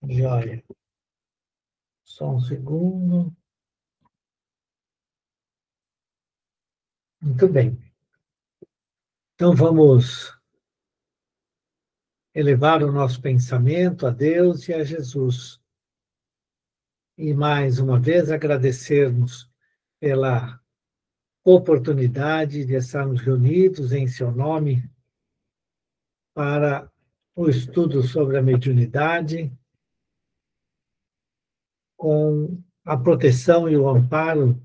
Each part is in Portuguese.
Joia. Só um segundo. Muito bem. Então vamos elevar o nosso pensamento a Deus e a Jesus. E mais uma vez agradecermos pela oportunidade de estarmos reunidos em seu nome para o estudo sobre a mediunidade, com a proteção e o amparo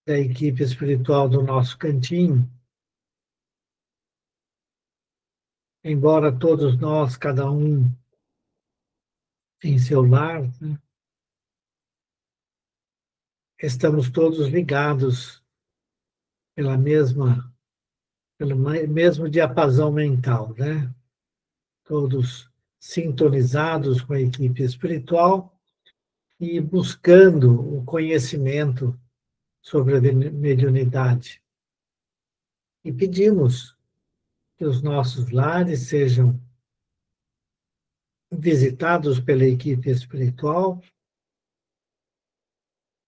da equipe espiritual do nosso cantinho. Embora todos nós, cada um em seu lar, né, estamos todos ligados pelo mesmo diapasão mental, né? Todos sintonizados com a equipe espiritual e buscando o conhecimento sobre a mediunidade. E pedimos que os nossos lares sejam visitados pela equipe espiritual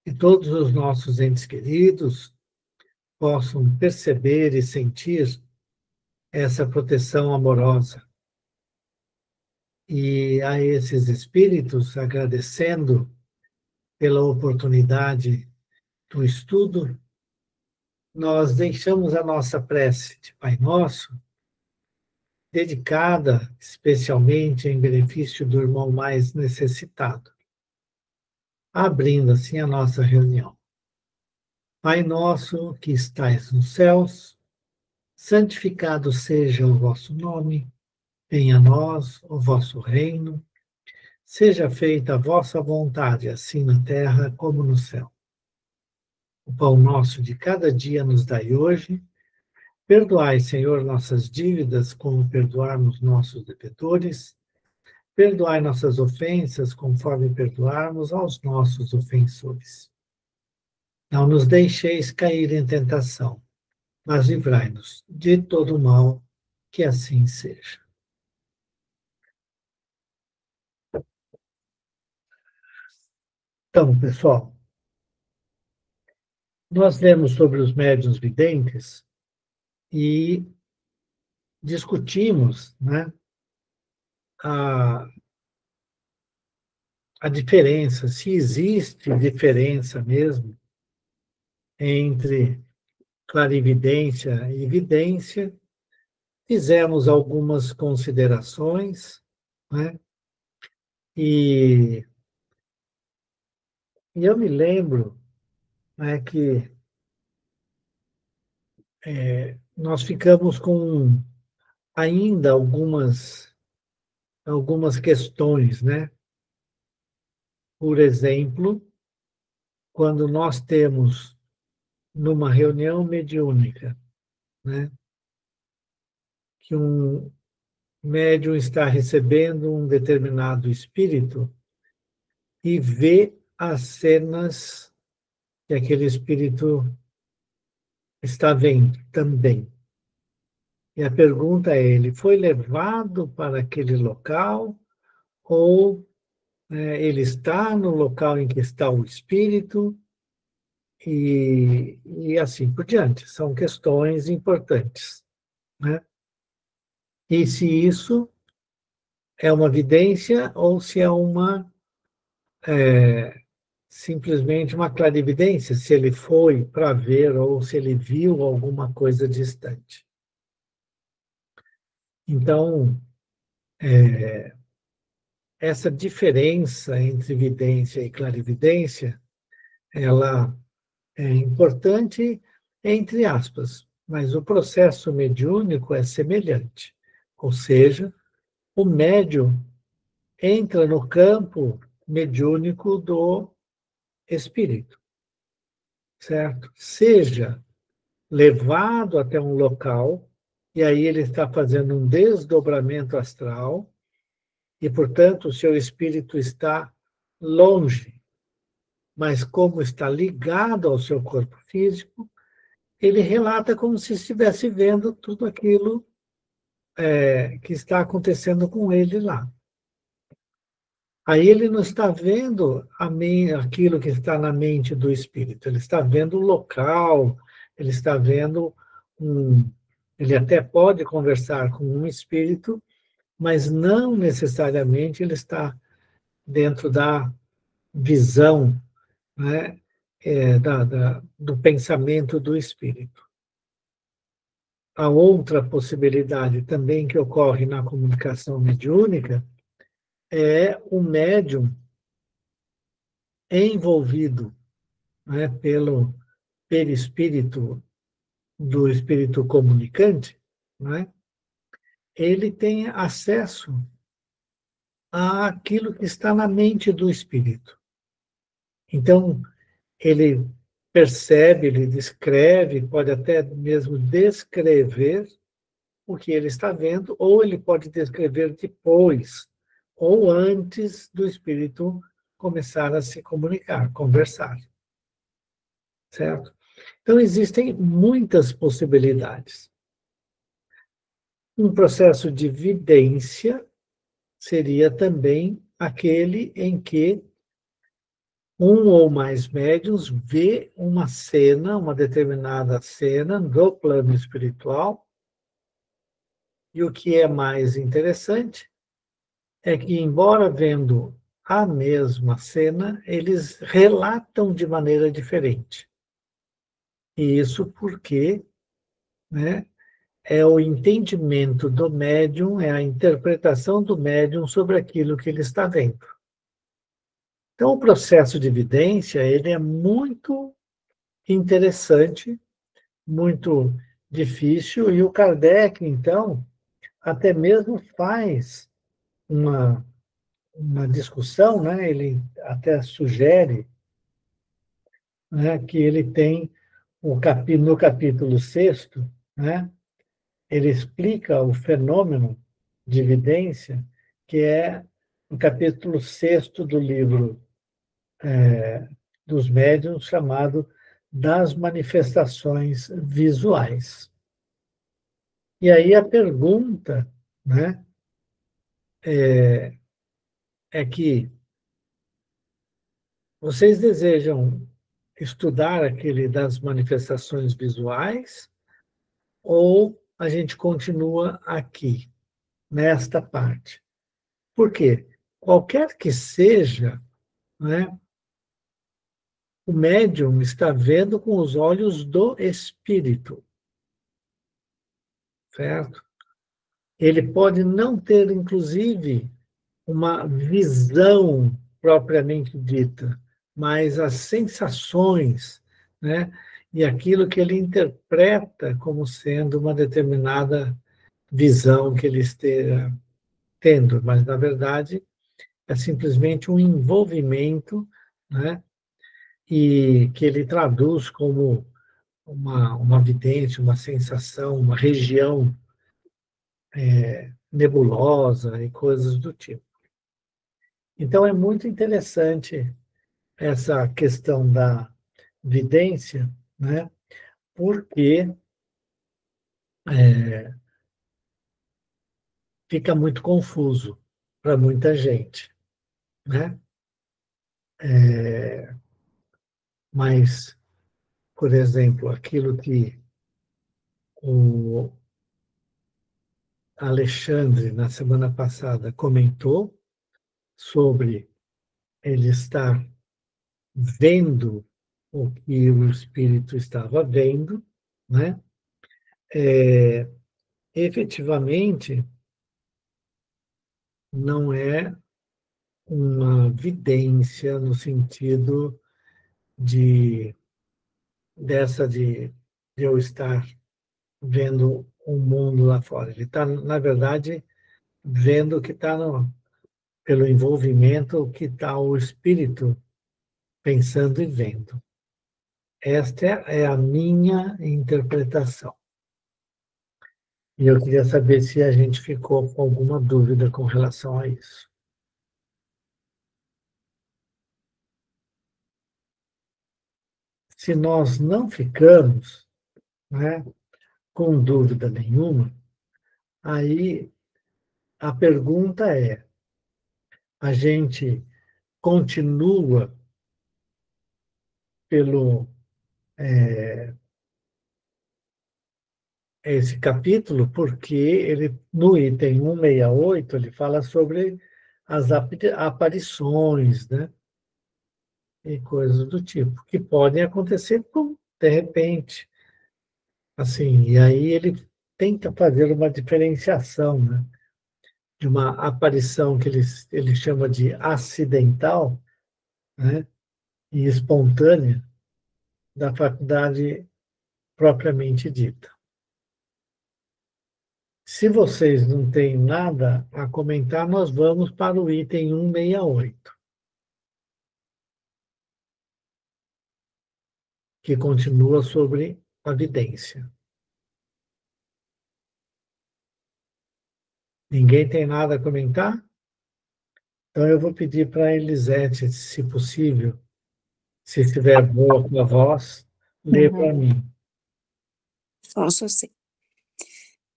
e todos os nossos entes queridos possam perceber e sentir essa proteção amorosa. E a esses espíritos, agradecendo pela oportunidade do estudo, nós deixamos a nossa prece de Pai Nosso, dedicada especialmente em benefício do irmão mais necessitado, abrindo assim a nossa reunião. Pai nosso que estais nos céus, santificado seja o vosso nome, venha a nós o vosso reino, seja feita a vossa vontade, assim na terra como no céu. O pão nosso de cada dia nos dai hoje. Perdoai, Senhor, nossas dívidas, como perdoarmos nossos devedores. Perdoai nossas ofensas, conforme perdoarmos aos nossos ofensores. Não nos deixeis cair em tentação, mas livrai-nos de todo mal, que assim seja. Então, pessoal, nós lemos sobre os médiuns videntes e discutimos, né, a, a diferença, se existe diferença mesmo entre clarividência e vidência. Fizemos algumas considerações, né, e eu me lembro, né, que nós ficamos com ainda algumas questões, né? Por exemplo, quando nós temos numa reunião mediúnica, né, que um médium está recebendo um determinado espírito e vê as cenas que aquele espírito está vendo também. E a pergunta é, ele foi levado para aquele local ou ele está no local em que está o espírito e assim por diante. São questões importantes, né? E se isso é uma vidência ou se simplesmente uma clarividência, se ele foi para ver ou se ele viu alguma coisa distante. Então, essa diferença entre vidência e clarividência, ela é importante, entre aspas, mas o processo mediúnico é semelhante. Ou seja, o médium entra no campo mediúnico do espírito, certo? Seja levado até um local, e aí ele está fazendo um desdobramento astral, e, portanto, o seu espírito está longe, mas como está ligado ao seu corpo físico, ele relata como se estivesse vendo tudo aquilo que está acontecendo com ele lá. Aí ele não está vendo aquilo que está na mente do espírito, ele está vendo o local, ele está vendo um. Ele até pode conversar com um espírito, mas não necessariamente ele está dentro da visão, né, do pensamento do espírito. A outra possibilidade também que ocorre na comunicação mediúnica é o médium envolvido, né, pelo perispírito do espírito comunicante, né, ele tem acesso àquilo que está na mente do espírito. Então, ele percebe, ele descreve, pode até mesmo descrever o que ele está vendo, ou ele pode descrever depois, ou antes do espírito começar a se comunicar, conversar, certo? Então, existem muitas possibilidades. Um processo de vidência seria também aquele em que um ou mais médiuns vê uma cena, uma determinada cena do plano espiritual, e o que é mais interessante é que, embora vendo a mesma cena, eles relatam de maneira diferente. E isso porque, né, é o entendimento do médium, é a interpretação do médium sobre aquilo que ele está vendo. Então, o processo de evidência, ele é muito interessante, muito difícil, e o Kardec, então, até mesmo faz uma, uma discussão, né? Ele até sugere, né, que ele tem no capítulo sexto, né, ele explica o fenômeno de evidência, que é no capítulo sexto do livro dos médiuns, chamado Das Manifestações Visuais. E aí a pergunta, né, é que vocês desejam estudar aquele das manifestações visuais ou a gente continua aqui, nesta parte? Por quê? Qualquer que seja, né, o médium está vendo com os olhos do espírito, certo? Ele pode não ter, inclusive, uma visão propriamente dita, mas as sensações, né? E aquilo que ele interpreta como sendo uma determinada visão que ele esteja tendo, mas na verdade é simplesmente um envolvimento, né? E que ele traduz como uma vidência, uma sensação, uma região nebulosa e coisas do tipo. Então é muito interessante essa questão da vidência, né? Porque fica muito confuso para muita gente, né? Mas, por exemplo, aquilo que o Alexandre, na semana passada, comentou sobre ele estar vendo o que o espírito estava vendo, né? Efetivamente, não é uma vidência no sentido de de eu estar vendo o mundo lá fora. Ele está, na verdade, vendo o que está pelo envolvimento, o que está o espírito pensando e vendo. Esta é a minha interpretação. E eu queria saber se a gente ficou com alguma dúvida com relação a isso. Se nós não ficamos, né, com dúvida nenhuma, aí a pergunta é: a gente continua pelo esse capítulo, porque ele, no item 168, ele fala sobre as aparições, né? E coisas do tipo, que podem acontecer de repente. Assim, e aí ele tenta fazer uma diferenciação, né? De uma aparição que ele chama de acidental, né? E espontânea, da faculdade propriamente dita. Se vocês não têm nada a comentar, nós vamos para o item 168, que continua sobre a vidência. Ninguém tem nada a comentar? Então eu vou pedir para a Elisete, se possível, se estiver boa com a voz, ler para mim. Posso sim.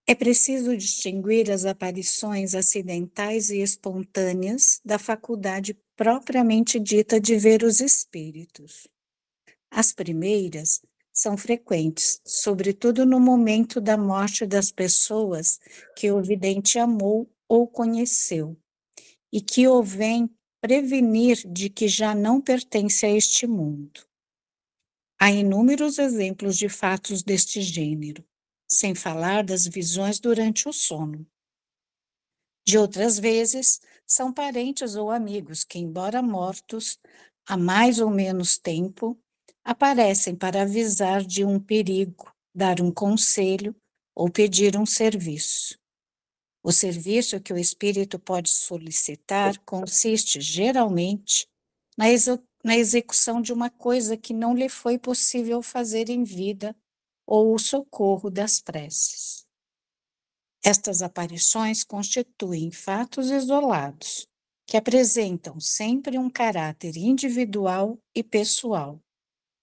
É preciso distinguir as aparições acidentais e espontâneas da faculdade propriamente dita de ver os espíritos. As primeiras são frequentes, sobretudo no momento da morte das pessoas que o vidente amou ou conheceu, e que o vem prevenir de que já não pertence a este mundo. Há inúmeros exemplos de fatos deste gênero, sem falar das visões durante o sono. De outras vezes, são parentes ou amigos que, embora mortos há mais ou menos tempo, aparecem para avisar de um perigo, dar um conselho ou pedir um serviço. O serviço que o espírito pode solicitar consiste, geralmente, na execução de uma coisa que não lhe foi possível fazer em vida ou o socorro das preces. Estas aparições constituem fatos isolados, que apresentam sempre um caráter individual e pessoal,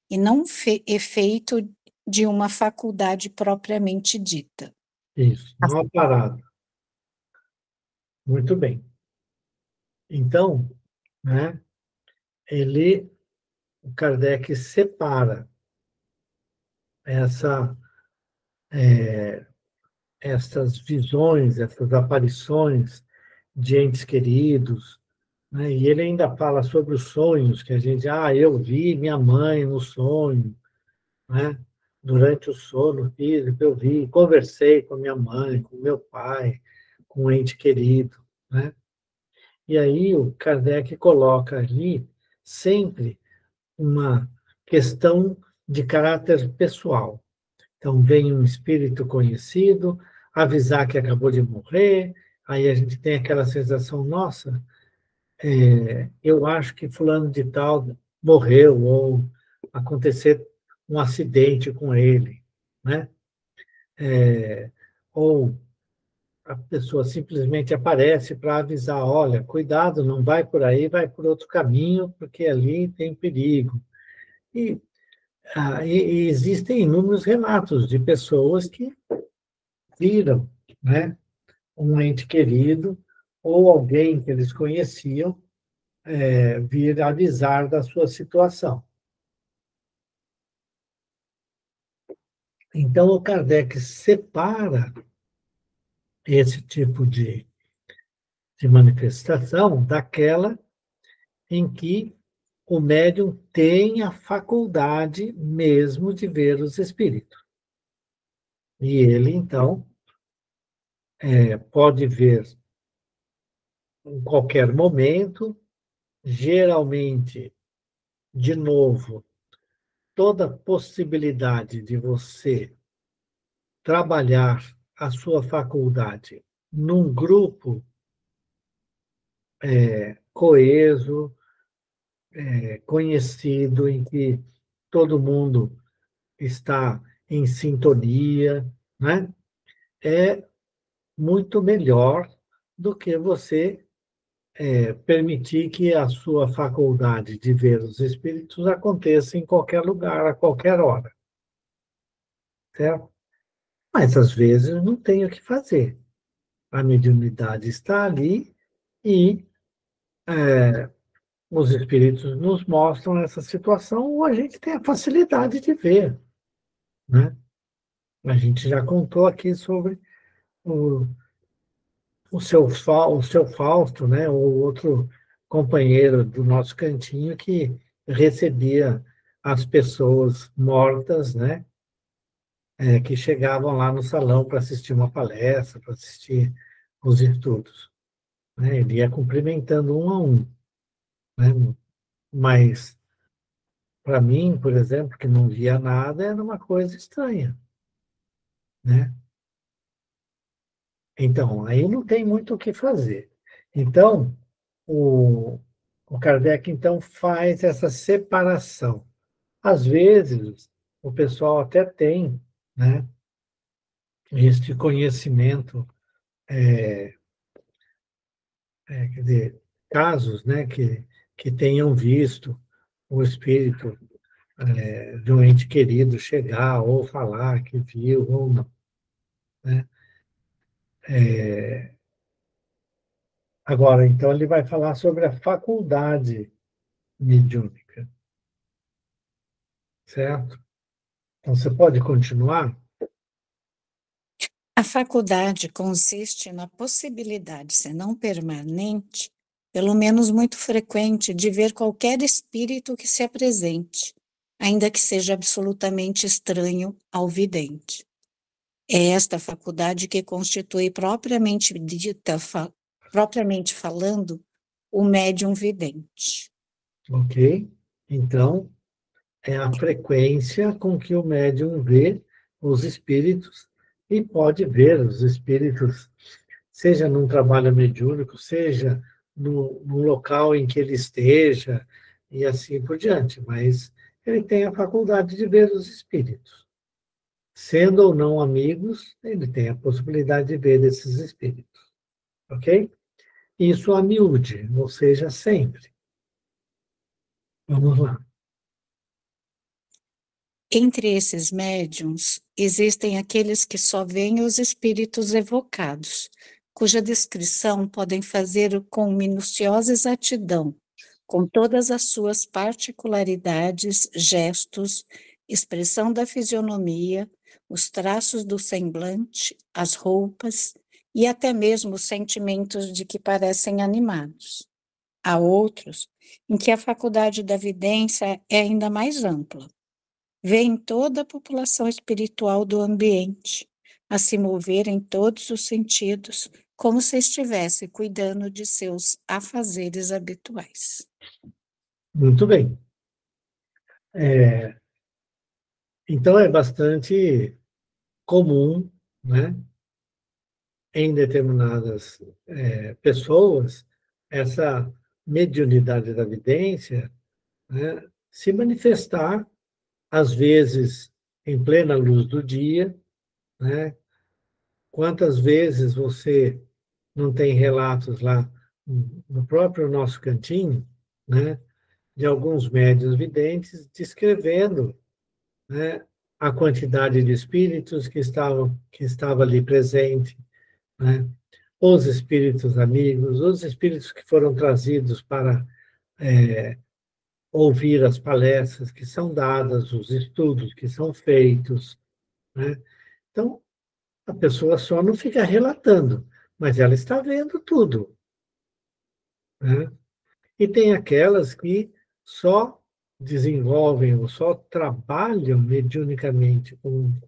e não efeito de uma faculdade propriamente dita. Isso, não há parada. Muito bem. Então, né, o Kardec separa essas visões, essas aparições de entes queridos, né, e ele ainda fala sobre os sonhos, que a gente, eu vi minha mãe no sonho, né? Durante o sono físico, eu vi, conversei com minha mãe, com meu pai, com um ente querido, né? E aí o Kardec coloca ali sempre uma questão de caráter pessoal. Então, vem um espírito conhecido avisar que acabou de morrer, aí a gente tem aquela sensação, nossa, eu acho que fulano de tal morreu, ou acontecer um acidente com ele, né? Ou a pessoa simplesmente aparece para avisar, olha, cuidado, não vai por aí, vai por outro caminho, porque ali tem perigo. E, e existem inúmeros relatos de pessoas que viram, né, um ente querido ou alguém que eles conheciam vir avisar da sua situação. Então, o Kardec separa esse tipo de manifestação daquela em que o médium tem a faculdade mesmo de ver os espíritos. E ele, então, pode ver em qualquer momento, geralmente, de novo, toda possibilidade de você trabalhar a sua faculdade num grupo coeso, conhecido, em que todo mundo está em sintonia, né? É muito melhor do que você permitir que a sua faculdade de ver os espíritos aconteça em qualquer lugar, a qualquer hora, certo? Mas, às vezes, não tem o que fazer. A mediunidade está ali e os espíritos nos mostram essa situação, ou a gente tem a facilidade de ver, né? A gente já contou aqui sobre o, o seu Fausto, né? O outro companheiro do nosso cantinho que recebia as pessoas mortas, né? Que chegavam lá no salão para assistir uma palestra, para assistir os estudos, né? Ele ia cumprimentando um a um, né? Mas para mim, por exemplo, que não via nada, era uma coisa estranha, né? Então, aí não tem muito o que fazer. Então, o, o Kardec, então, faz essa separação. Às vezes, o pessoal até tem, né, este conhecimento, quer dizer, casos, né, que tenham visto o espírito de um ente querido chegar ou falar que viu ou não, né? Agora, então, ele vai falar sobre a faculdade mediúnica, certo? Então, você pode continuar? A faculdade consiste na possibilidade, se não permanente, pelo menos muito frequente, de ver qualquer espírito que se apresente, ainda que seja absolutamente estranho ao vidente. É esta faculdade que constitui propriamente dita, propriamente falando, o médium vidente. Ok? Então, é a frequência com que o médium vê os espíritos e pode ver os espíritos, seja num trabalho mediúnico, seja no local em que ele esteja, e assim por diante. Mas ele tem a faculdade de ver os espíritos. Sendo ou não amigos, ele tem a possibilidade de ver esses espíritos. Ok? Isso a miúde, ou seja, sempre. Vamos lá. Entre esses médiums, existem aqueles que só veem os espíritos evocados, cuja descrição podem fazer com minuciosa exatidão, com todas as suas particularidades, gestos, expressão da fisionomia, os traços do semblante, as roupas e até mesmo os sentimentos de que parecem animados. Há outros em que a faculdade da vidência é ainda mais ampla. Vêem toda a população espiritual do ambiente a se mover em todos os sentidos, como se estivesse cuidando de seus afazeres habituais. Muito bem. Então, é bastante comum, né, em determinadas pessoas, essa mediunidade da vidência, né, se manifestar, às vezes, em plena luz do dia, né? Quantas vezes você não tem relatos lá no próprio nosso cantinho, né, de alguns médiuns videntes descrevendo, né, a quantidade de espíritos que estava ali presente, né, os espíritos amigos, os espíritos que foram trazidos para ouvir as palestras que são dadas, os estudos que são feitos, né? Então, a pessoa só não fica relatando, mas ela está vendo tudo, né? E tem aquelas que só desenvolvem ou só trabalham mediunicamente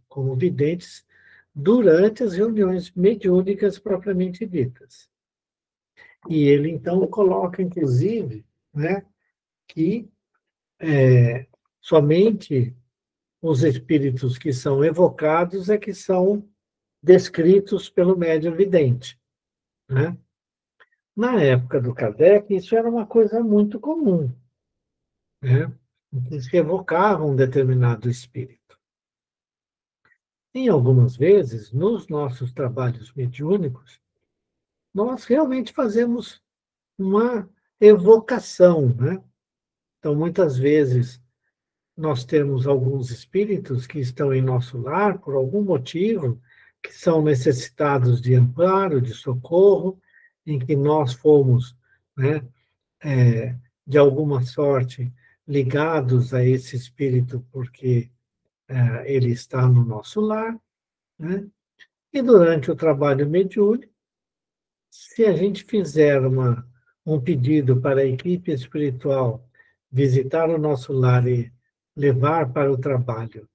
como videntes durante as reuniões mediúnicas propriamente ditas. E ele, então, coloca, inclusive, né, que somente os espíritos que são evocados é que são descritos pelo médium vidente, né? Na época do Kardec, isso era uma coisa muito comum, né? Eles evocavam um determinado espírito. Em algumas vezes, nos nossos trabalhos mediúnicos, nós realmente fazemos uma evocação, né? Então, muitas vezes, nós temos alguns espíritos que estão em nosso lar por algum motivo, que são necessitados de amparo, de socorro, em que nós fomos, né, de alguma sorte, ligados a esse espírito, porque ele está no nosso lar, né? E durante o trabalho mediúnico, se a gente fizer um pedido para a equipe espiritual visitar o nosso lar e levar para o trabalho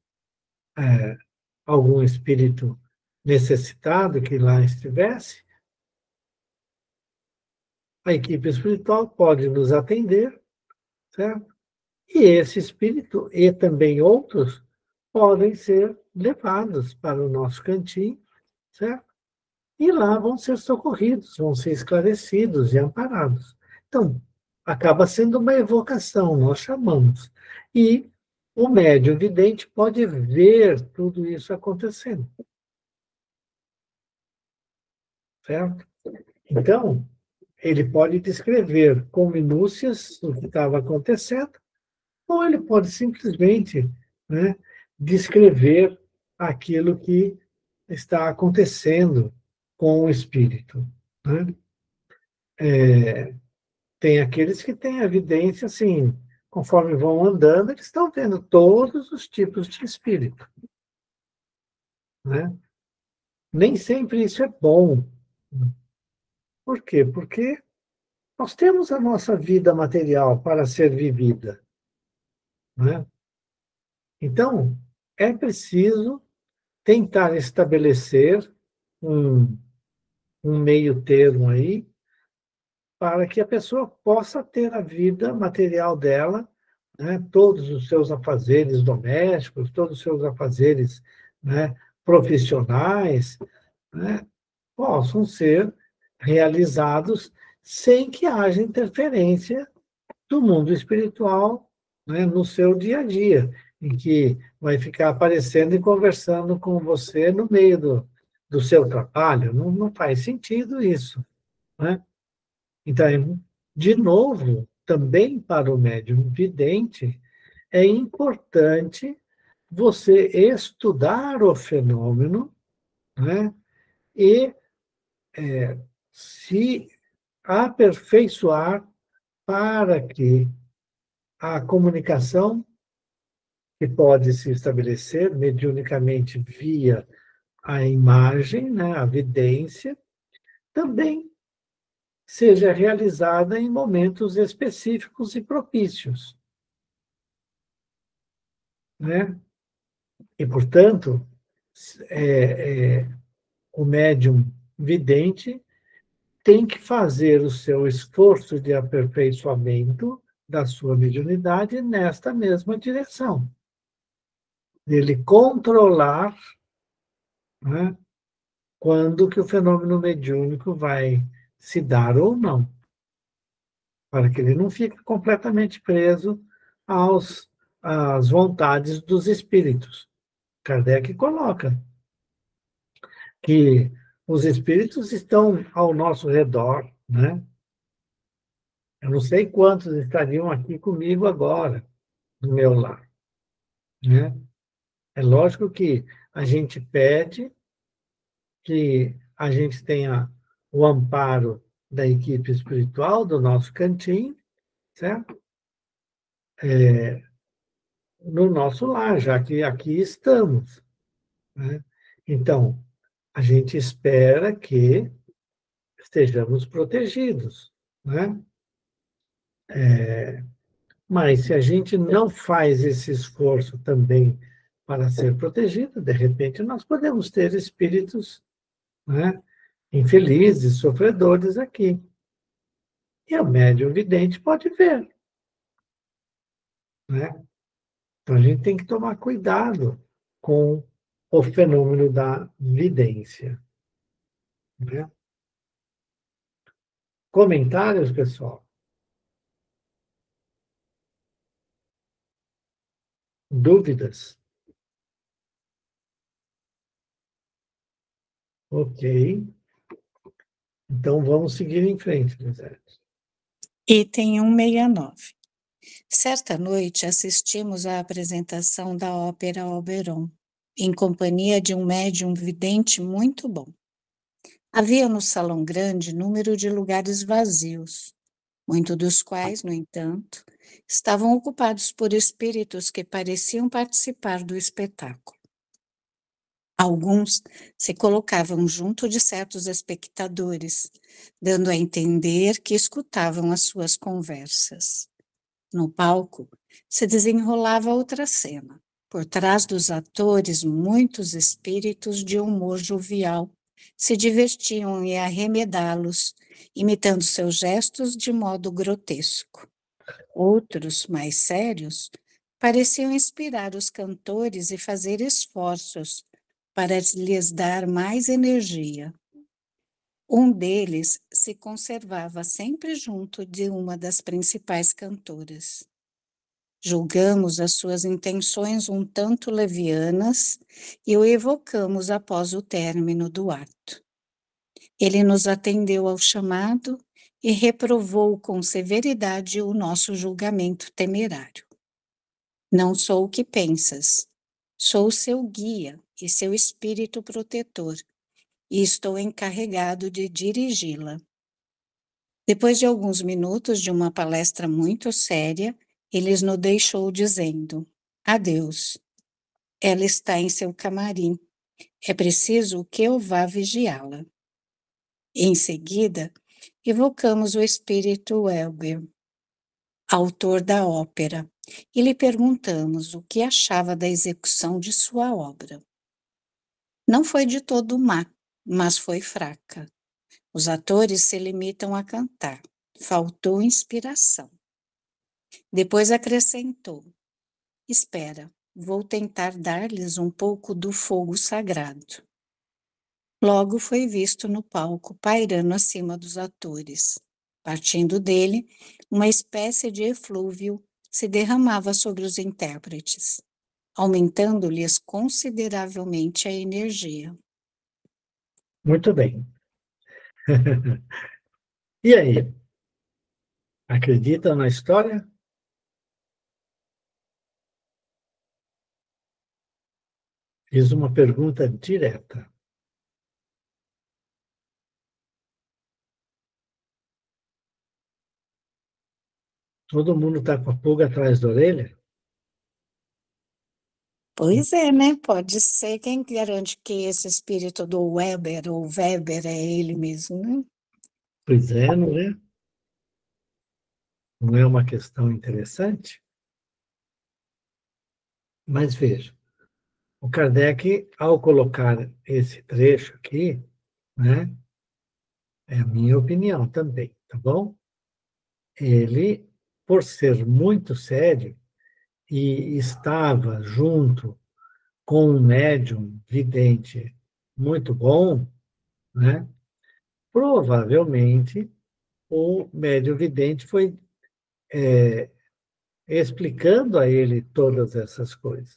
algum espírito necessitado que lá estivesse, a equipe espiritual pode nos atender, certo? E esse espírito, e também outros, podem ser levados para o nosso cantinho, certo? E lá vão ser socorridos, vão ser esclarecidos e amparados. Então, acaba sendo uma evocação, nós chamamos. E o médium vidente pode ver tudo isso acontecendo, certo? Então, ele pode descrever com minúcias o que estava acontecendo, ou ele pode simplesmente, né, descrever aquilo que está acontecendo com o espírito, né? Tem aqueles que têm evidência, assim, conforme vão andando, eles estão vendo todos os tipos de espírito, né? Nem sempre isso é bom. Por quê? Porque nós temos a nossa vida material para ser vivida, né? Então, é preciso tentar estabelecer um, um meio termo aí para que a pessoa possa ter a vida material dela, né, todos os seus afazeres domésticos, todos os seus afazeres, né, profissionais, né, possam ser realizados sem que haja interferência do mundo espiritual, né, no seu dia a dia, em que vai ficar aparecendo e conversando com você no meio do seu trabalho. Não, não faz sentido isso, né? Então, de novo, também para o médium vidente, é importante você estudar o fenômeno, né, e se aperfeiçoar para que a comunicação que pode se estabelecer mediunicamente via a imagem, né, a vidência, também seja realizada em momentos específicos e propícios, né? E, portanto, o médium vidente tem que fazer o seu esforço de aperfeiçoamento da sua mediunidade nesta mesma direção, dele controlar, né, quando que o fenômeno mediúnico vai se dar ou não, para que ele não fique completamente preso às vontades dos espíritos. Kardec coloca que os espíritos estão ao nosso redor, né? Eu não sei quantos estariam aqui comigo agora, no meu lar, né? É lógico que a gente pede que a gente tenha o amparo da equipe espiritual, do nosso cantinho, certo? No nosso lar, já que aqui estamos, né? Então, a gente espera que estejamos protegidos, né? Mas se a gente não faz esse esforço também para ser protegido, de repente nós podemos ter espíritos, né, infelizes, sofredores aqui. E o médium vidente pode ver, né? Então a gente tem que tomar cuidado com o fenômeno da vidência, né? Comentários, pessoal? Dúvidas? Ok. Então vamos seguir em frente, Lisete. Item 169. Certa noite assistimos à apresentação da ópera Oberon, em companhia de um médium vidente muito bom. Havia no salão grande número de lugares vazios. muitos dos quais, no entanto, estavam ocupados por espíritos que pareciam participar do espetáculo. Alguns se colocavam junto de certos espectadores, dando a entender que escutavam as suas conversas. No palco, se desenrolava outra cena. Por trás dos atores, muitos espíritos de humor jovial se divertiam em arremedá-los, imitando seus gestos de modo grotesco. Outros, mais sérios, pareciam inspirar os cantores e fazer esforços para lhes dar mais energia. Um deles se conservava sempre junto de uma das principais cantoras. Julgamos as suas intenções um tanto levianas e o evocamos após o término do ato. Ele nos atendeu ao chamado e reprovou com severidade o nosso julgamento temerário. Não sou o que pensas, sou seu guia e seu espírito protetor, e estou encarregado de dirigi-la. Depois de alguns minutos de uma palestra muito séria, ele nos deixou dizendo: adeus. Ela está em seu camarim. É preciso que eu vá vigiá-la. Em seguida, evocamos o espírito Elber, autor da ópera, e lhe perguntamos o que achava da execução de sua obra. Não foi de todo má, mas foi fraca. Os atores se limitam a cantar. Faltou inspiração. Depois acrescentou: espera, vou tentar dar-lhes um pouco do fogo sagrado. Logo foi visto no palco pairando acima dos atores. Partindo dele, uma espécie de eflúvio se derramava sobre os intérpretes, aumentando-lhes consideravelmente a energia. Muito bem. E aí? Acreditam na história? Fiz uma pergunta direta. Todo mundo está com a pulga atrás da orelha? Pois é, né? Pode ser. Quem garante que esse espírito do Weber ou Weber é ele mesmo, né? Pois é, não é? Não é uma questão interessante? Mas veja, o Kardec, ao colocar esse trecho aqui, né, é a minha opinião também, tá bom? Ele, por ser muito sério e estava junto com um médium vidente muito bom, né, provavelmente o médium vidente foi explicando a ele todas essas coisas.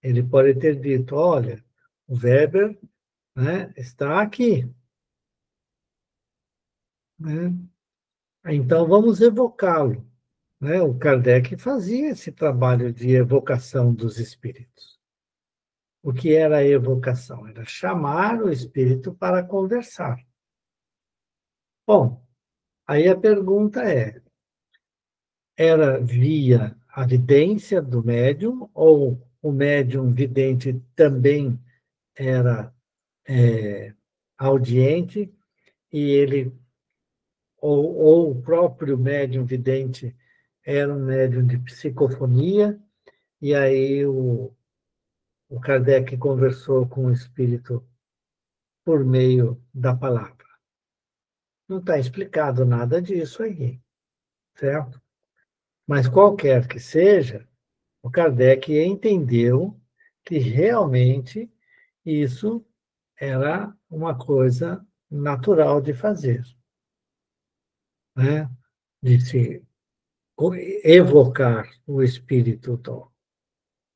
Ele pode ter dito: olha, o Weber, né, está aqui, né? Então vamos evocá-lo, né? O Kardec fazia esse trabalho de evocação dos espíritos. O que era a evocação? Era chamar o espírito para conversar. Bom, aí a pergunta é: era via a vidência do médium ou o médium vidente também era audiente e ele ou o próprio médium vidente era um médium de psicofonia e aí o Kardec conversou com o espírito por meio da palavra? Não está explicado nada disso aí, certo? Mas qualquer que seja, o Kardec entendeu que realmente isso era uma coisa natural de fazer, né? De se evocar o espírito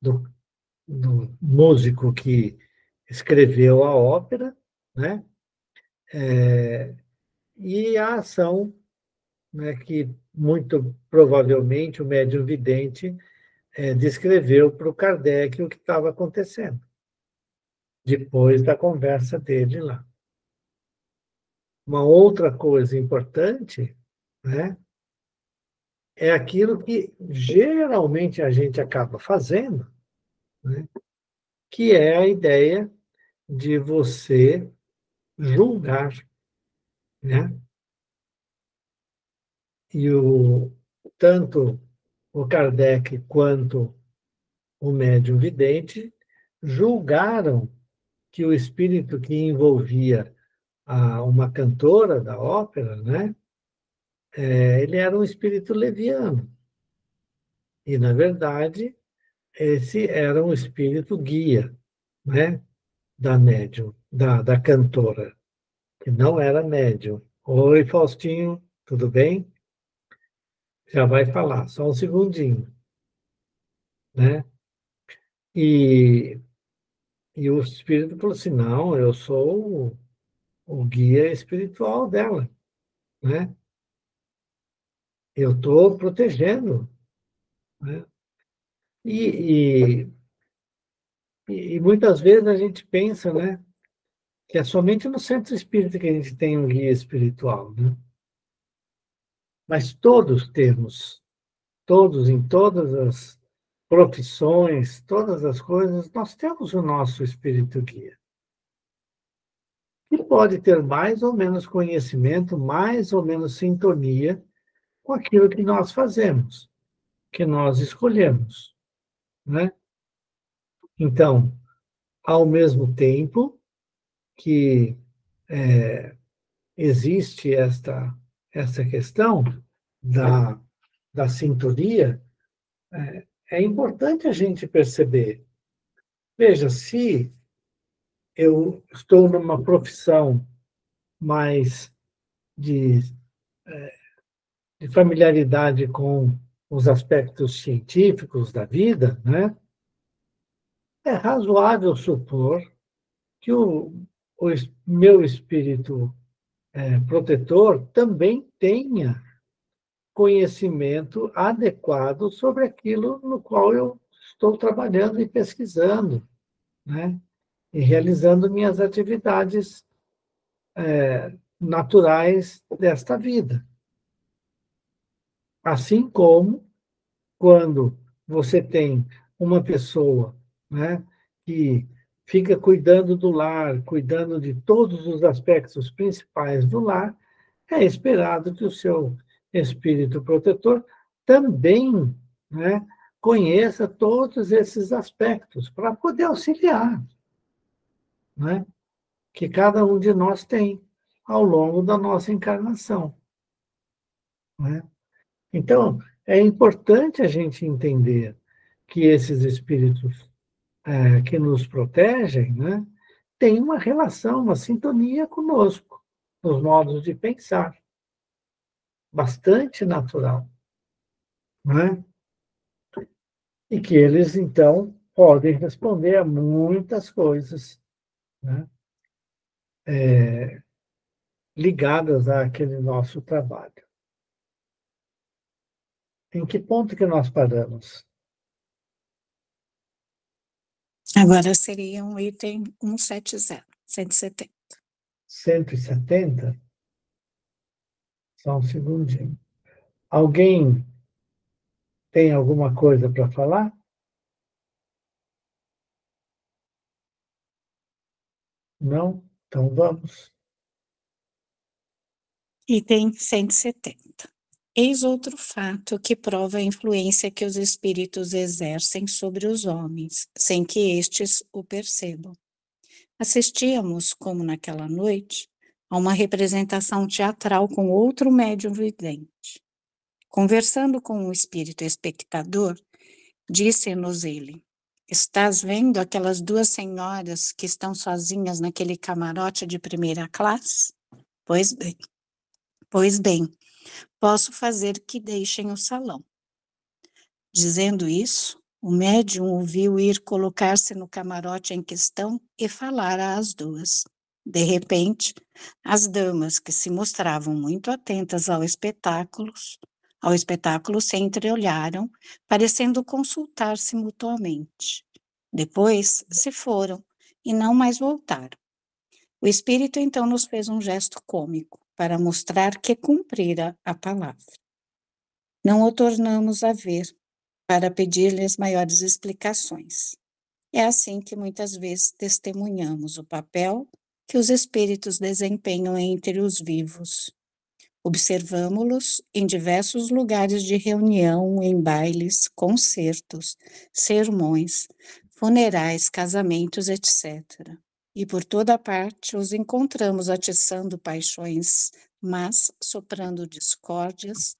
do, do músico que escreveu a ópera, né? E a ação, né, que muito provavelmente o médium vidente descreveu para o Kardec o que estava acontecendo, depois da conversa dele lá. Uma outra coisa importante, né? É aquilo que geralmente a gente acaba fazendo, né? Que é a ideia de você julgar, né? E tanto o Kardec quanto o médium vidente julgaram que o espírito que envolvia uma cantora da ópera, né? Ele era um espírito leviano. E, na verdade, esse era um espírito guia, né? Da médium, da cantora, que não era médium. Oi, Faustinho, tudo bem? Já vai falar, só um segundinho, né? E, e o espírito falou assim, não, eu sou o guia espiritual dela, né? Eu estou protegendo, né? E, e, e muitas vezes a gente pensa, né, que é somente no centro espírita que a gente tem um guia espiritual, né? Mas todos temos, todos, em todas as profissões, todas as coisas, nós temos o nosso espírito guia. Que pode ter mais ou menos conhecimento, mais ou menos sintonia com aquilo que nós fazemos, que nós escolhemos, né? Então, ao mesmo tempo que existe esta questão da, da sintonia, é importante a gente perceber. Veja, se eu estou numa profissão mais de, de familiaridade com os aspectos científicos da vida, né? É razoável supor que o meu espírito protetor também tenha conhecimento adequado sobre aquilo no qual eu estou trabalhando e pesquisando, né? E realizando minhas atividades naturais desta vida. Assim como quando você tem uma pessoa, né, que fica cuidando do lar, cuidando de todos os aspectos principais do lar, é esperado que o seu espírito protetor também, né, conheça todos esses aspectos para poder auxiliar, né, que cada um de nós tem ao longo da nossa encarnação, né? Então, é importante a gente entender que esses espíritos que nos protegem, né, têm uma relação, uma sintonia conosco, nos modos de pensar, bastante natural, né? E que eles, então, podem responder a muitas coisas, né, ligadas àquele nosso trabalho. Em que ponto que nós paramos? Agora seria um item 170, 170. 170? Só um segundinho. Alguém tem alguma coisa para falar? Não? Então vamos. Item 170. Eis outro fato que prova a influência que os espíritos exercem sobre os homens, sem que estes o percebam. Assistíamos, como naquela noite, a uma representação teatral com outro médium vidente. Conversando com o espírito espectador, disse-nos ele: estás vendo aquelas duas senhoras que estão sozinhas naquele camarote de primeira classe? Pois bem, posso fazer que deixem o salão. Dizendo isso, o médium ouviu ir colocar-se no camarote em questão e falar às duas. De repente, as damas, que se mostravam muito atentas ao espetáculo se entreolharam, parecendo consultar-se mutuamente. Depois se foram e não mais voltaram. O espírito então nos fez um gesto cômico para mostrar que cumprira a palavra. Não o tornamos a ver para pedir-lhes maiores explicações. É assim que muitas vezes testemunhamos o papel que os espíritos desempenham entre os vivos. Observamo-los em diversos lugares de reunião, em bailes, concertos, sermões, funerais, casamentos, etc. E por toda parte os encontramos atiçando paixões, mas soprando discórdias,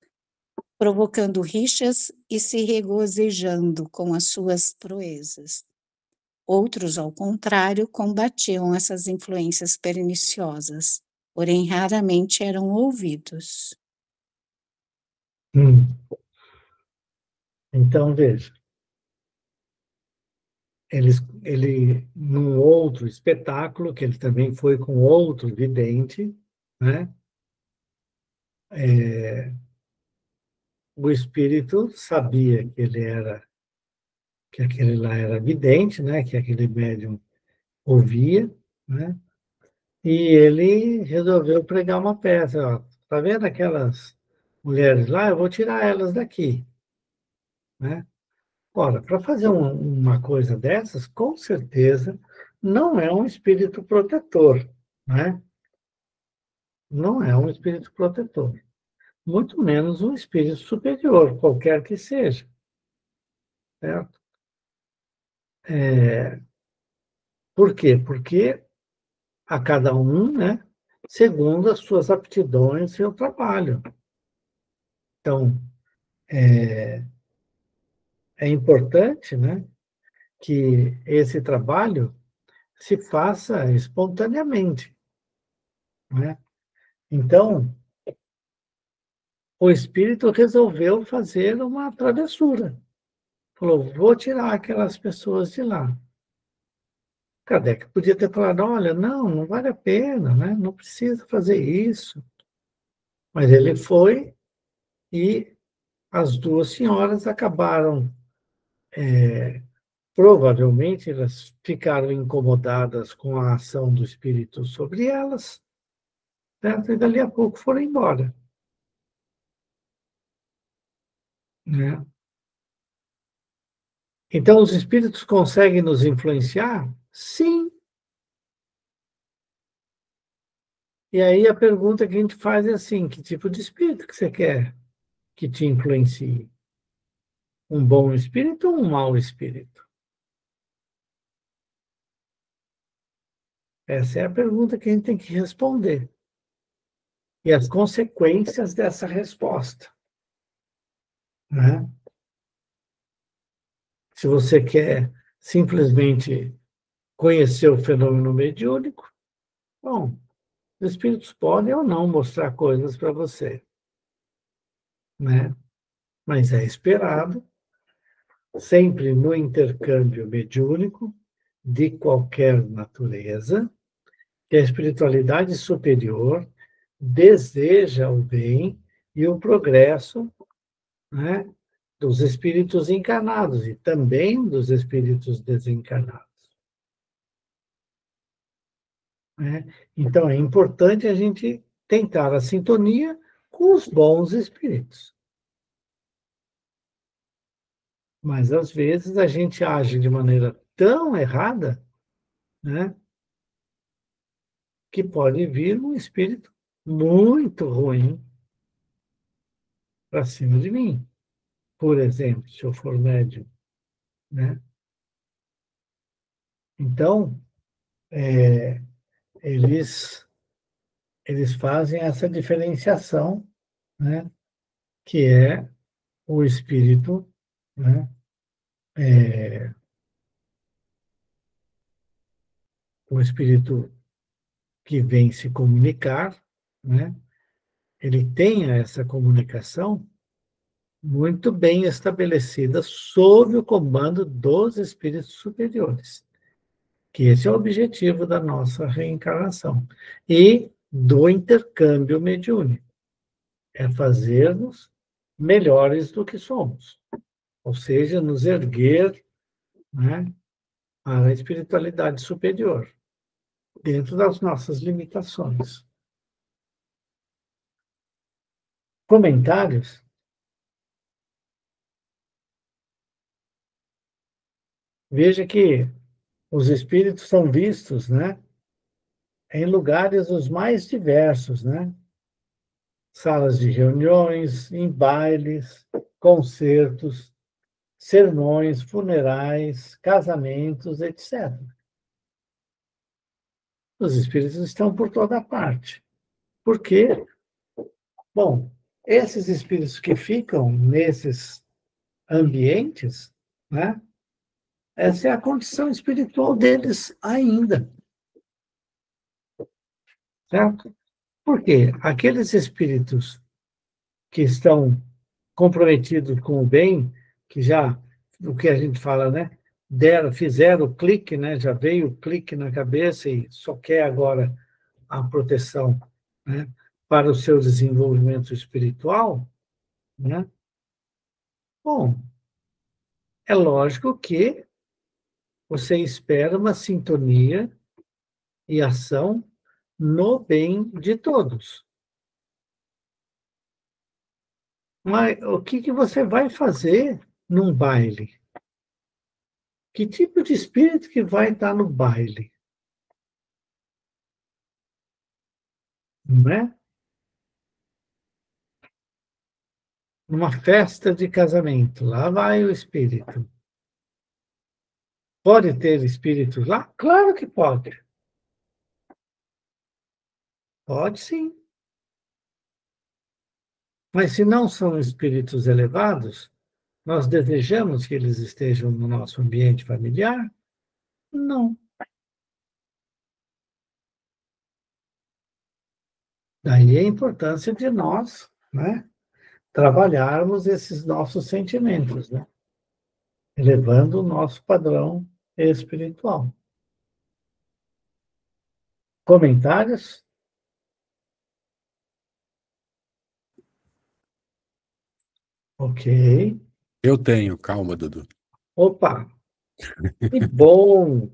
provocando rixas e se regozijando com as suas proezas. Outros, ao contrário, combatiam essas influências perniciosas, porém raramente eram ouvidos. Então, veja, ele, num outro espetáculo, que ele também foi com outro vidente, né? O espírito sabia que aquele lá era vidente, né? Que aquele médium ouvia, né? E ele resolveu pregar uma peça. Ó, tá vendo aquelas mulheres lá? Eu vou tirar elas daqui, né? Ora, para fazer uma coisa dessas, com certeza não é um espírito protetor, né? Não é um espírito protetor, muito menos um espírito superior, qualquer que seja, certo? Por quê? Porque a cada um, né, segundo as suas aptidões e seu trabalho. Então, é importante, né, que esse trabalho se faça espontaneamente, né? Então, o espírito resolveu fazer uma travessura. Falou, vou tirar aquelas pessoas de lá. Kardec podia ter falado, olha, não vale a pena, né? Não precisa fazer isso. Mas ele foi e as duas senhoras acabaram, provavelmente, elas ficaram incomodadas com a ação do espírito sobre elas, certo? E dali a pouco foram embora, né? Então, os espíritos conseguem nos influenciar? Sim. E aí a pergunta que a gente faz é assim, que tipo de espírito que você quer que te influencie? Um bom espírito ou um mau espírito? Essa é a pergunta que a gente tem que responder. E as consequências dessa resposta, né? Se você quer simplesmente conhecer o fenômeno mediúnico, bom, os espíritos podem ou não mostrar coisas para você, né? Mas é esperado, sempre no intercâmbio mediúnico, de qualquer natureza, que a espiritualidade superior deseja o bem e o progresso, né, dos espíritos encarnados e também dos espíritos desencarnados, né? Então, é importante a gente tentar a sintonia com os bons espíritos. Mas, às vezes, a gente age de maneira tão errada, né, que pode vir um espírito muito ruim para cima de mim. Por exemplo, se eu for médium, né? Então, eles, eles fazem essa diferenciação, né? Que é o espírito, né? O espírito que vem se comunicar, né? Ele tem essa comunicação muito bem estabelecida sob o comando dos espíritos superiores, que esse é o objetivo da nossa reencarnação e do intercâmbio mediúnico, é fazermos melhores do que somos, ou seja, nos erguer, né, à espiritualidade superior, dentro das nossas limitações. Comentários? Veja que os espíritos são vistos, né, em lugares os mais diversos, né? Salas de reuniões, em bailes, concertos, sermões, funerais, casamentos, etc. Os espíritos estão por toda parte. Por quê? Bom, esses espíritos que ficam nesses ambientes, né? Essa é a condição espiritual deles ainda, certo? Por quê? Aqueles espíritos que estão comprometidos com o bem, que já, o que a gente fala, né? Fizeram o clique, né? Já veio o clique na cabeça e só quer agora a proteção, né? Para o seu desenvolvimento espiritual, né? Bom, é lógico que você espera uma sintonia e ação no bem de todos. Mas o que você vai fazer num baile? Que tipo de espírito que vai estar no baile? Não é? Numa festa de casamento, lá vai o espírito. Pode ter espíritos lá? Claro que pode. Pode sim. Mas se não são espíritos elevados, nós desejamos que eles estejam no nosso ambiente familiar? Não. Daí a importância de nós, né, trabalharmos esses nossos sentimentos, né, elevando o nosso padrão espiritual. Comentários? Ok. Eu tenho, calma, Dudu. Opa, que bom!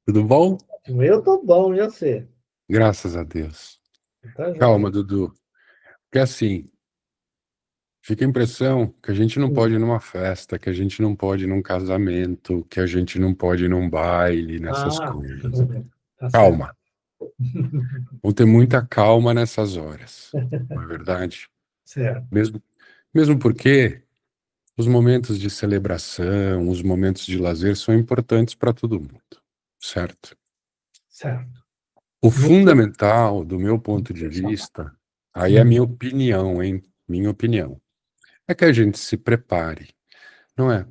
Tudo bom? Eu tô bom, e você? Graças a Deus. Tá Calma, joia. Dudu. Porque assim, fica a impressão que a gente não pode ir numa festa, que a gente não pode ir num casamento, que a gente não pode ir num baile, nessas Ah, coisas. tá certo. Calma. Vamos ter muita calma nessas horas. Não é verdade? Certo, Mesmo porque os momentos de celebração, os momentos de lazer são importantes para todo mundo, certo? certo. O Muito fundamental, do meu ponto de vista, aí é a minha opinião, hein? Minha opinião. É que a gente se prepare, não é?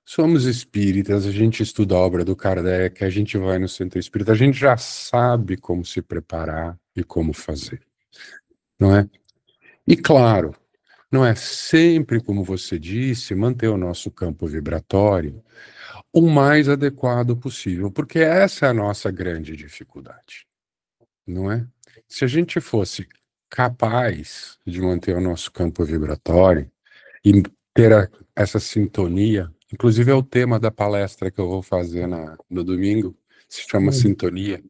Somos espíritas, a gente estuda a obra do Kardec, a gente vai no centro espírita, a gente já sabe como se preparar e como fazer, não é? E claro, não é sempre, como você disse, manter o nosso campo vibratório o mais adequado possível, porque essa é a nossa grande dificuldade, não é? Se a gente fosse capaz de manter o nosso campo vibratório e ter essa sintonia, inclusive é o tema da palestra que eu vou fazer no domingo, se chama bom. Sintonia.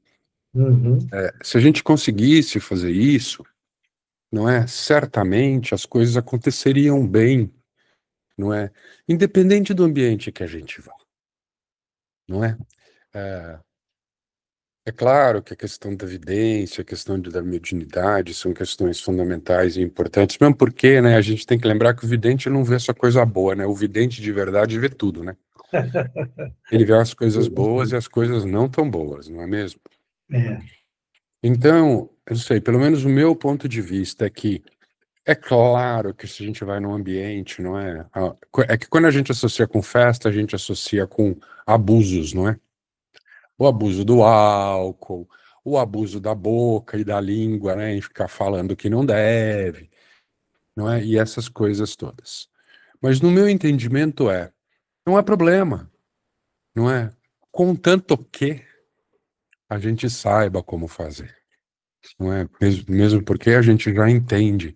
Uhum. Se a gente conseguisse fazer isso, não é? Certamente as coisas aconteceriam bem, não é? Independente do ambiente que a gente vá, não é? É, é claro que a questão da evidência, a questão da mediunidade são questões fundamentais e importantes, mesmo porque, né, a gente tem que lembrar que o vidente não vê só coisa boa, né? O vidente de verdade vê tudo, né? Ele vê as coisas boas e as coisas não tão boas, não é mesmo? É, Então, eu sei, pelo menos o meu ponto de vista é que é claro que se a gente vai num ambiente, não é? É que quando a gente associa com festa, a gente associa com abusos, não é? O abuso do álcool, o abuso da boca e da língua, né? Em ficar falando que não deve, não é? E essas coisas todas. Mas no meu entendimento não é problema, não é? Contanto que a gente saiba como fazer, não é? Mesmo porque a gente já entende,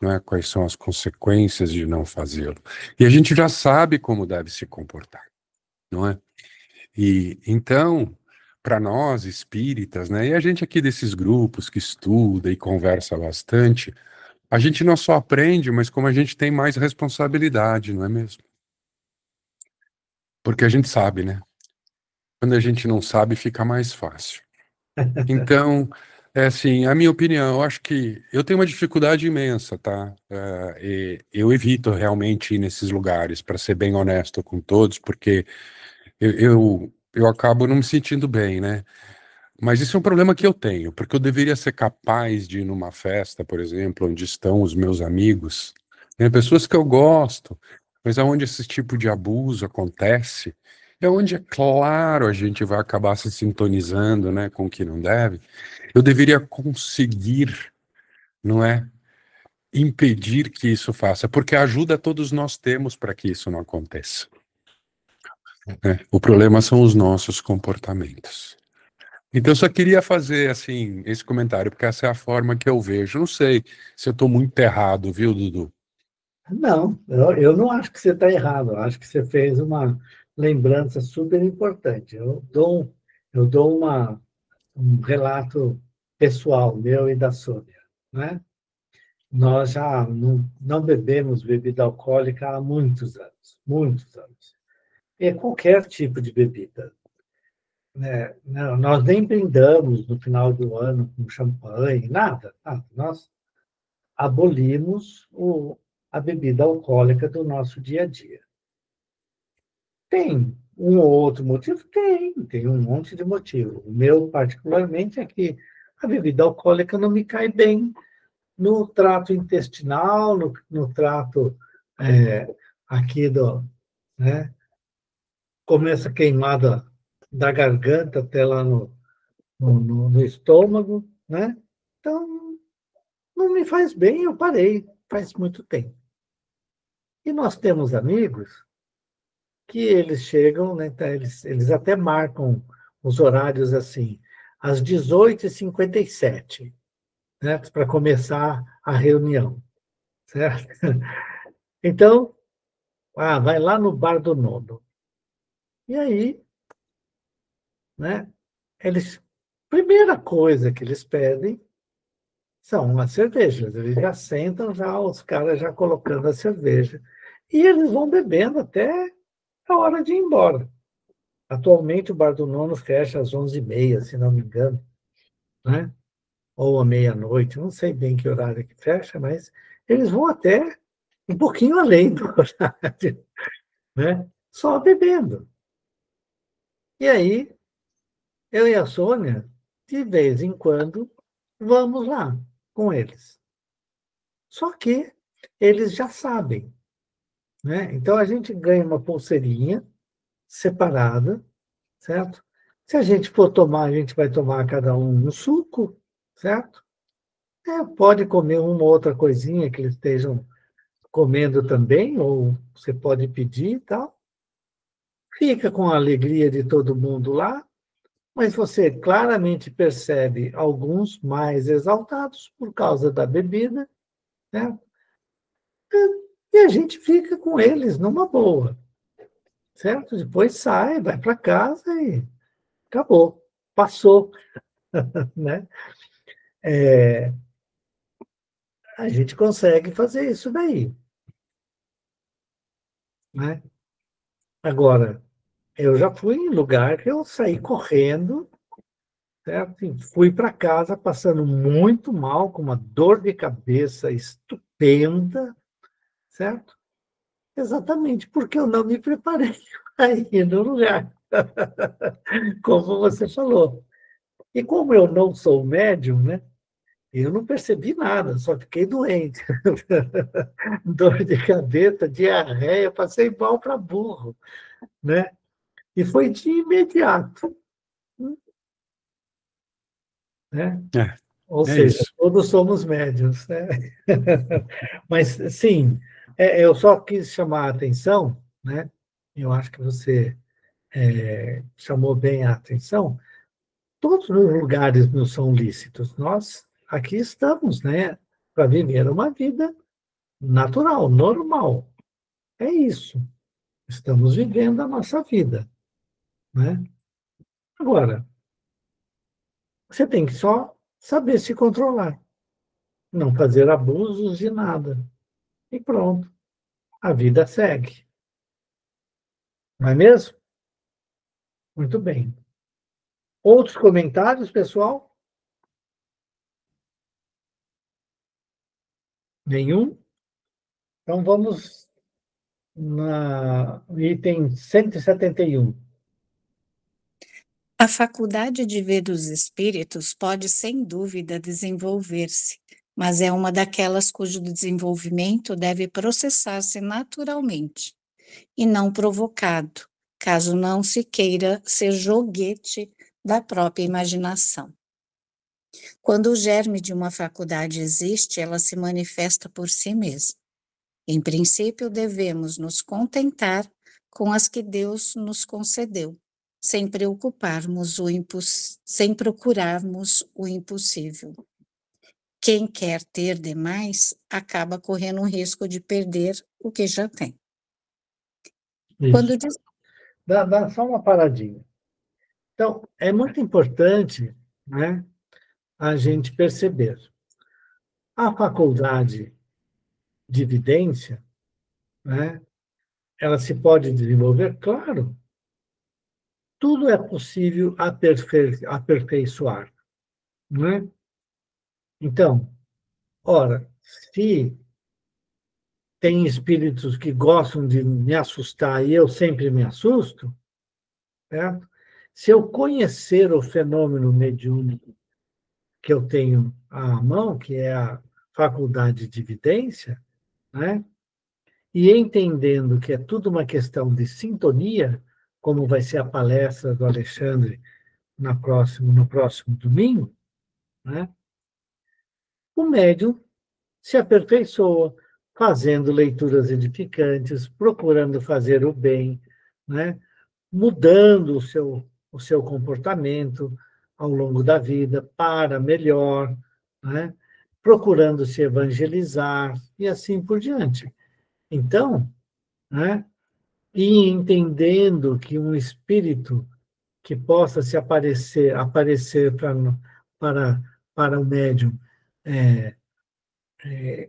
não é? Quais são as consequências de não fazê-lo. E a gente já sabe como deve se comportar, não é? E então, para nós espíritas, né, e a gente aqui desses grupos que estuda e conversa bastante, a gente não só aprende, mas como a gente tem mais responsabilidade, não é mesmo? Porque a gente sabe, né? Quando a gente não sabe, fica mais fácil. Então, é assim, a minha opinião, eu acho que eu tenho uma dificuldade imensa, tá? E eu evito realmente ir nesses lugares, para ser bem honesto com todos, porque eu acabo não me sentindo bem, né? Mas isso é um problema que eu tenho, porque eu deveria ser capaz de ir numa festa, por exemplo, onde estão os meus amigos, né, pessoas que eu gosto, mas aonde esse tipo de abuso acontece, é onde, é claro, a gente vai acabar se sintonizando, né, com o que não deve. Eu deveria conseguir, não é, impedir que isso faça, porque ajuda todos nós temos para que isso não aconteça, né? O problema são os nossos comportamentos. Então, eu só queria fazer, assim, esse comentário, porque essa é a forma que eu vejo. Não sei se eu estou muito errado, viu, Dudu? Não, eu não acho que você está errado, eu acho que você fez uma lembrança super importante. Eu dou um relato pessoal meu e da Sônia, né? Nós já não bebemos bebida alcoólica há muitos anos, muitos anos. E qualquer tipo de bebida, né? Nós nem brindamos no final do ano com champanhe, nada, nada. Nós abolimos a bebida alcoólica do nosso dia a dia. Tem um ou outro motivo? Tem um monte de motivo. O meu, particularmente, é que a bebida alcoólica não me cai bem no trato intestinal, no trato aqui né? Começa queimada da garganta até lá no estômago, né? Então, não me faz bem, eu parei, faz muito tempo. E nós temos amigos que eles chegam, né, então eles até marcam os horários assim, às 18h57, né, para começar a reunião, certo? Então, vai lá no bar do Nono. E aí, né, primeira coisa que eles pedem são as cervejas. Eles já sentam, já os caras já colocando a cerveja. E eles vão bebendo até a hora de ir embora. Atualmente, o Bar do Nono fecha às 11h30, se não me engano, né? Ou à meia-noite, não sei bem que horário que fecha, mas eles vão até um pouquinho além do horário, né? Só bebendo. E aí, eu e a Sônia, de vez em quando, vamos lá com eles. Só que eles já sabem, né? Então, a gente ganha uma pulseirinha separada, certo? Se a gente for tomar, a gente vai tomar cada um suco, certo? Pode comer uma ou outra coisinha que eles estejam comendo também, ou você pode pedir e tal. Fica com a alegria de todo mundo lá, mas você claramente percebe alguns mais exaltados por causa da bebida, né? E a gente fica com eles numa boa, certo? Depois sai, vai para casa e acabou, passou, né? A gente consegue fazer isso daí, né? Agora, eu já fui em lugar que eu saí correndo, certo? E fui para casa passando muito mal, com uma dor de cabeça estupenda, certo? Exatamente porque eu não me preparei para ir no lugar, como você falou. E como eu não sou médium, né? Eu não percebi nada, só fiquei doente. Dor de cabeça, diarreia, passei mal para burro, né? E foi de imediato, né? Ou É seja, isso. todos somos médiuns, né? Mas, sim, eu só quis chamar a atenção, né? Eu acho que você chamou bem a atenção. Todos os lugares não são lícitos. Nós aqui estamos, né? Para viver uma vida natural, normal. É isso. Estamos vivendo a nossa vida, né? Agora, você tem que só saber se controlar, não fazer abusos de nada. E pronto, a vida segue. Não é mesmo? Muito bem. Outros comentários, pessoal? Nenhum? Então vamos no item 171. A faculdade de ver os espíritos pode, sem dúvida, desenvolver-se, mas é uma daquelas cujo desenvolvimento deve processar-se naturalmente e não provocado, caso não se queira ser joguete da própria imaginação. Quando o germe de uma faculdade existe, ela se manifesta por si mesma. Em princípio, devemos nos contentar com as que Deus nos concedeu, sem procurarmos o impossível. Quem quer ter demais acaba correndo o risco de perder o que já tem. Quando diz... Dá só uma paradinha. Então, é muito importante, né, a gente perceber. A faculdade de vidência, né, ela se pode desenvolver? Claro. Tudo é possível aperfeiçoar, não é? Então, ora, se tem espíritos que gostam de me assustar e eu sempre me assusto, certo? Se eu conhecer o fenômeno mediúnico que eu tenho à mão, que é a faculdade de vidência, né? E entendendo que é tudo uma questão de sintonia, como vai ser a palestra do Alexandre no próximo domingo, né? O médium se aperfeiçoa, fazendo leituras edificantes, procurando fazer o bem, né? Mudando o seu comportamento ao longo da vida para melhor, né? Procurando se evangelizar e assim por diante. Então, né? E entendendo que um espírito que possa se aparecer para o médium,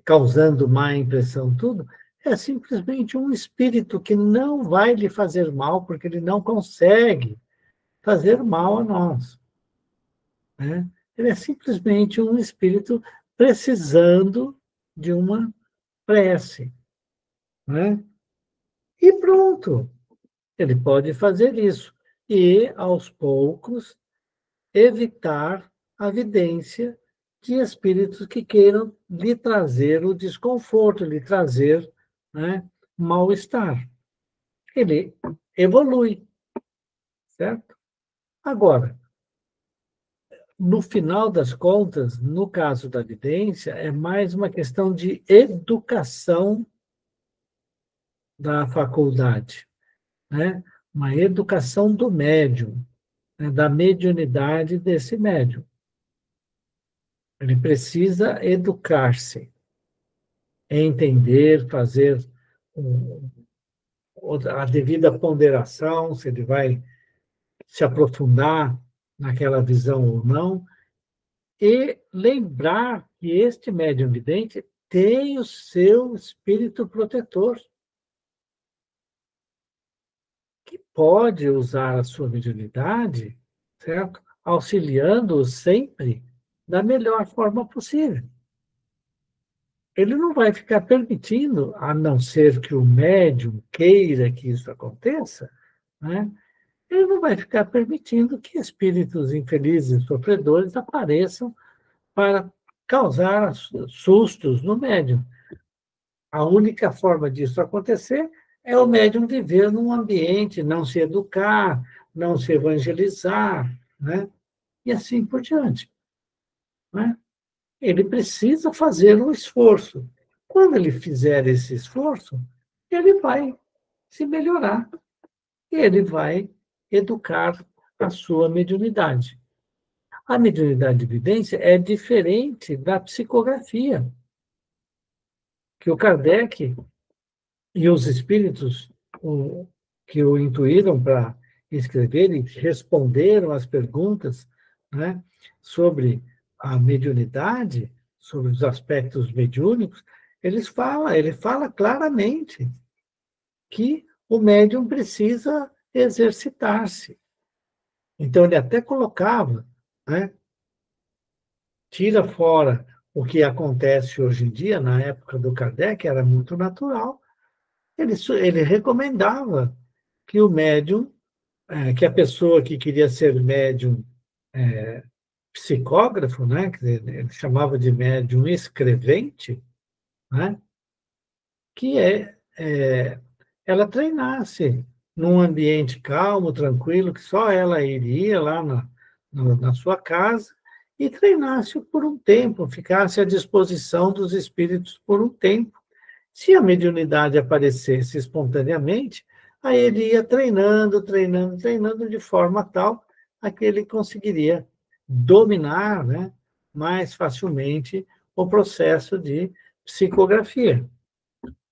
causando má impressão, tudo, é simplesmente um espírito que não vai lhe fazer mal, porque ele não consegue fazer mal a nós, né? Ele é simplesmente um espírito precisando de uma prece, né? E pronto, ele pode fazer isso. E, aos poucos, evitar a vidência de espíritos que queiram lhe trazer o desconforto, lhe trazer, né, mal-estar. Ele evolui, certo? Agora, no final das contas, no caso da vidência, é mais uma questão de educação da faculdade, né? Uma educação do médium, né? Da mediunidade desse médium. Ele precisa educar-se, entender, fazer a devida ponderação, se ele vai se aprofundar naquela visão ou não, e lembrar que este médium vidente tem o seu espírito protetor, que pode usar a sua mediunidade, certo? Auxiliando-o sempre da melhor forma possível. Ele não vai ficar permitindo, a não ser que o médium queira que isso aconteça, né? Ele não vai ficar permitindo que espíritos infelizes e sofredores apareçam para causar sustos no médium. A única forma disso acontecer é o médium viver num ambiente, não se educar, não se evangelizar, né? E assim por diante, né? Ele precisa fazer um esforço. Quando ele fizer esse esforço, ele vai se melhorar e ele vai educar a sua mediunidade. A mediunidade de evidência é diferente da psicografia, que o Kardec e os espíritos que o intuíram para escrever e responderam às perguntas, né, sobre a mediunidade, sobre os aspectos mediúnicos, ele fala claramente que o médium precisa exercitar-se. Então, ele até colocava, né, tira fora o que acontece hoje em dia, na época do Kardec, era muito natural. Ele recomendava que o médium, que a pessoa que queria ser médium psicógrafo, né, quer dizer, ele chamava de médium escrevente, né, que ela treinasse num ambiente calmo, tranquilo, que só ela iria lá na sua casa e treinasse por um tempo, ficasse à disposição dos espíritos por um tempo. Se a mediunidade aparecesse espontaneamente, aí ele ia treinando, treinando, treinando de forma tal a que ele conseguiria dominar, né, mais facilmente o processo de psicografia.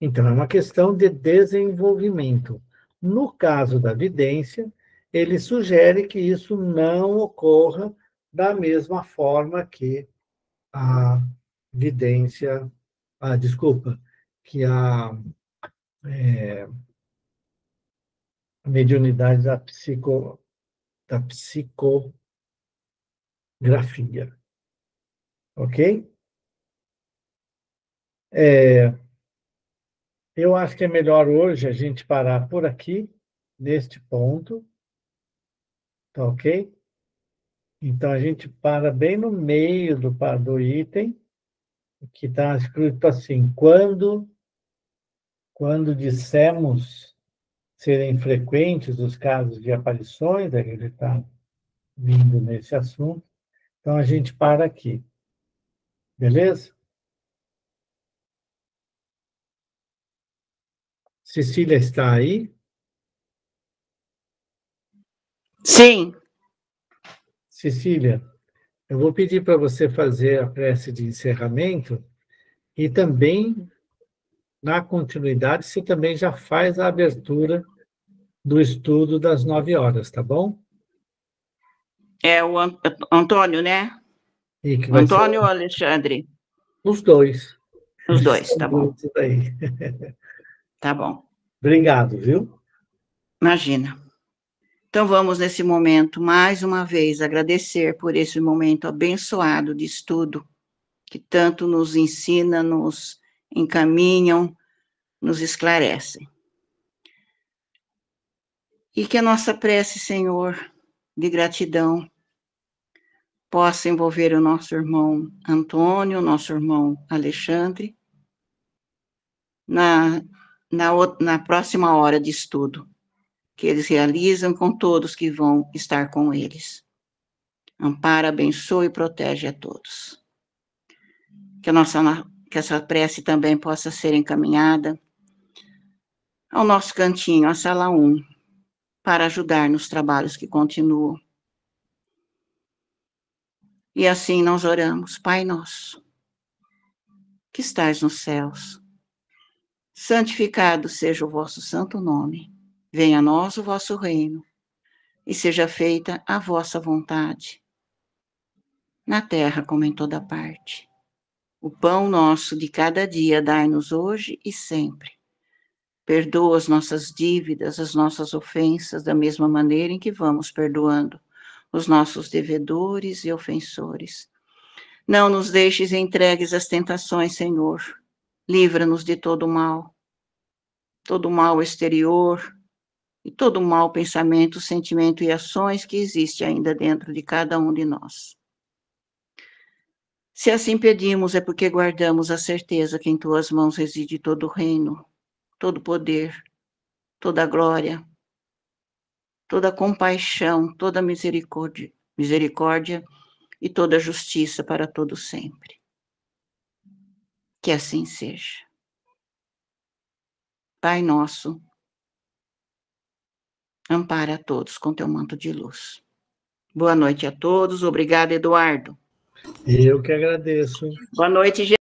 Então, é uma questão de desenvolvimento. No caso da vidência, ele sugere que isso não ocorra da mesma forma que a vidência, desculpa, que a mediunidade da psicografia. Ok? Eu acho que é melhor hoje a gente parar por aqui, neste ponto, tá ok? Então, a gente para bem no meio do item, que está escrito assim, quando dissemos serem frequentes os casos de aparições, aí ele está vindo nesse assunto, então a gente para aqui, beleza? Cecília está aí? Sim. Cecília, eu vou pedir para você fazer a prece de encerramento e também, na continuidade, você também já faz a abertura do estudo das 9 horas, tá bom? É o Antônio, né? E que vai Antônio ser ou Alexandre? os dois. Os dois, tá bom. Isso aí. Tá bom. Obrigado, viu? Imagina. Então, vamos, nesse momento, mais uma vez, agradecer por esse momento abençoado de estudo, que tanto nos ensina, nos encaminham, nos esclarecem. E que a nossa prece, Senhor, de gratidão, possa envolver o nosso irmão Antônio, o nosso irmão Alexandre, na próxima hora de estudo, que eles realizam com todos que vão estar com eles. Ampara, abençoa e protege a todos. Que essa prece também possa ser encaminhada ao nosso cantinho, a sala 1, para ajudar nos trabalhos que continuam. E assim nós oramos, Pai nosso, que estais nos céus, santificado seja o vosso santo nome, venha a nós o vosso reino, e seja feita a vossa vontade, na terra como em toda parte. O pão nosso de cada dia dai-nos hoje e sempre. Perdoa as nossas dívidas, as nossas ofensas, da mesma maneira em que vamos perdoando os nossos devedores e ofensores. Não nos deixes entregues às tentações, Senhor. Livra-nos de todo mal exterior e todo mau pensamento, sentimento e ações que existe ainda dentro de cada um de nós. Se assim pedimos, é porque guardamos a certeza que em tuas mãos reside todo o reino, todo o poder, toda a glória, toda a compaixão, toda a misericórdia e toda a justiça para todo sempre. Que assim seja. Pai nosso, ampara a todos com teu manto de luz. Boa noite a todos. Obrigada, Eduardo. Eu que agradeço. Boa noite,